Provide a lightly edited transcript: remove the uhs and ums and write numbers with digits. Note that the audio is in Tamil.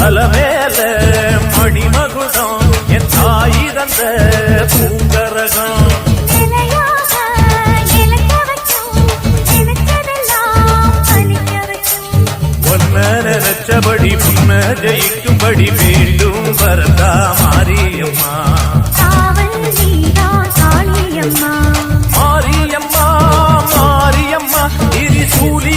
அலமேல மணிமகுடம் என் தாய் தந்த பூங்கரகம் நினைச்சபடி புன்ன ஜெயிக்கும்படி மீண்டும் வரதா மாரியம்மா மாரியம்மா மாரியம்மா இது சூழி